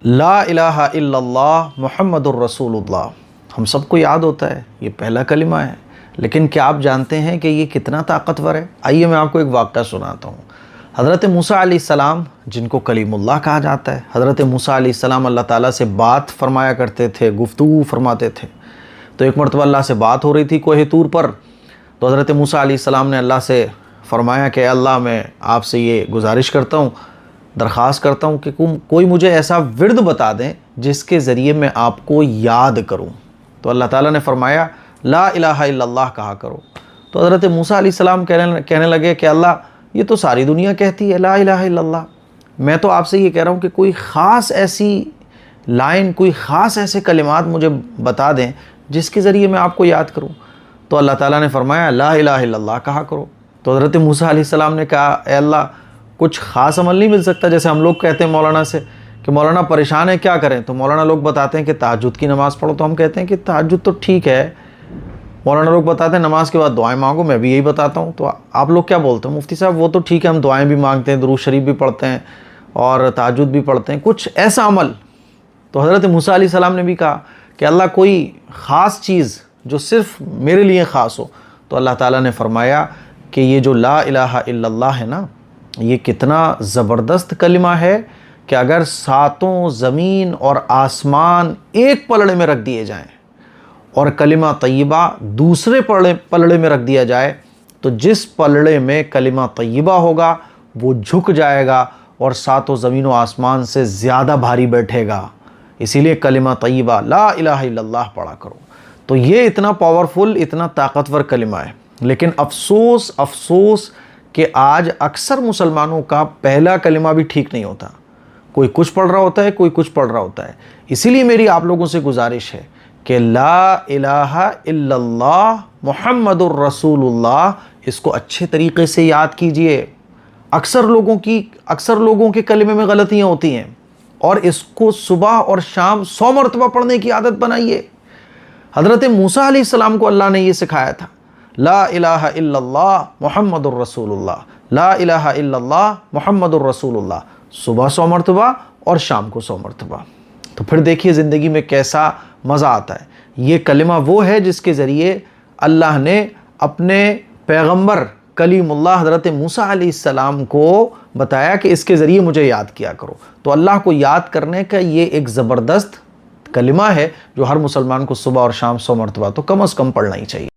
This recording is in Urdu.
لا الہ الا اللہ محمد الرسول اللہ ہم سب کو یاد ہوتا ہے، یہ پہلا کلمہ ہے، لیکن کیا آپ جانتے ہیں کہ یہ کتنا طاقتور ہے؟ آئیے میں آپ کو ایک واقعہ سناتا ہوں۔ حضرت موسیٰ علیہ السلام، جن کو کلیم اللہ کہا جاتا ہے، حضرت موسیٰ علیہ السلام اللہ تعالیٰ سے بات فرمایا کرتے تھے، گفتگو فرماتے تھے۔ تو ایک مرتبہ اللہ سے بات ہو رہی تھی کوہ طور پر، تو حضرت موسیٰ علیہ السلام نے اللہ سے فرمایا کہ اللہ میں آپ سے یہ گزارش کرتا ہوں، درخواست کرتا ہوں کہ کوئی مجھے ایسا ورد بتا دیں جس کے ذریعے میں آپ کو یاد کروں۔ تو اللہ تعالیٰ نے فرمایا لا الہ الا اللہ کہا کرو۔ تو حضرت موسیٰ علیہ السلام کہنے لگے کہ اللہ یہ تو ساری دنیا کہتی ہے لا الہ الا اللہ، میں تو آپ سے یہ کہہ رہا ہوں کہ کوئی خاص ایسی لائن، کوئی خاص ایسے کلمات مجھے بتا دیں جس کے ذریعے میں آپ کو یاد کروں۔ تو اللہ تعالیٰ نے فرمایا لا الہ الا اللہ کہا کرو۔ تو حضرت موسیٰ علیہ السلام نے کہا اے اللہ کچھ خاص عمل نہیں مل سکتا؟ جیسے ہم لوگ کہتے ہیں مولانا سے کہ مولانا پریشان ہے کیا کریں، تو مولانا لوگ بتاتے ہیں کہ تہجد کی نماز پڑھو، تو ہم کہتے ہیں کہ تہجد تو ٹھیک ہے۔ مولانا لوگ بتاتے ہیں نماز کے بعد دعائیں مانگو، میں بھی یہی بتاتا ہوں۔ تو آپ لوگ کیا بولتے ہیں؟ مفتی صاحب وہ تو ٹھیک ہے، ہم دعائیں بھی مانگتے ہیں، درود شریف بھی پڑھتے ہیں اور تہجد بھی پڑھتے ہیں، کچھ ایسا عمل۔ تو حضرت موسیٰ علیہ السلام نے بھی کہا کہ اللہ کوئی خاص چیز جو صرف میرے لیے خاص ہو۔ تو اللہ تعالیٰ نے فرمایا کہ یہ جو لا الہ الا اللہ ہے نا، یہ کتنا زبردست کلمہ ہے کہ اگر ساتوں زمین اور آسمان ایک پلڑے میں رکھ دیے جائیں اور کلمہ طیبہ دوسرے پلڑے میں رکھ دیا جائے تو جس پلڑے میں کلمہ طیبہ ہوگا وہ جھک جائے گا اور ساتوں زمین و آسمان سے زیادہ بھاری بیٹھے گا۔ اسی لیے کلمہ طیبہ لا الہ الا اللہ پڑھا کرو۔ تو یہ اتنا پاورفل، اتنا طاقتور کلمہ ہے، لیکن افسوس کہ آج اکثر مسلمانوں کا پہلا کلمہ بھی ٹھیک نہیں ہوتا، کوئی کچھ پڑھ رہا ہوتا ہے، کوئی کچھ پڑھ رہا ہوتا ہے۔ اسی لیے میری آپ لوگوں سے گزارش ہے کہ لا الہ الا اللہ محمد الرسول اللہ، اس کو اچھے طریقے سے یاد کیجئے۔ اکثر لوگوں کے کلمے میں غلطیاں ہوتی ہیں، اور اس کو صبح اور شام 100 مرتبہ پڑھنے کی عادت بنائیے۔ حضرت موسیٰ علیہ السلام کو اللہ نے یہ سکھایا تھا لا الہ الا اللہ محمد الرسول اللہ، لا الہ الا اللہ محمد الرسول اللہ، صبح 100 مرتبہ اور شام کو 100 مرتبہ۔ تو پھر دیکھیے زندگی میں کیسا مزہ آتا ہے۔ یہ کلمہ وہ ہے جس کے ذریعے اللہ نے اپنے پیغمبر کلیم اللہ حضرت موسیٰ علیہ السلام کو بتایا کہ اس کے ذریعے مجھے یاد کیا کرو۔ تو اللہ کو یاد کرنے کا یہ ایک زبردست کلمہ ہے جو ہر مسلمان کو صبح اور شام 100 مرتبہ تو کم از کم پڑھنا ہی چاہیے۔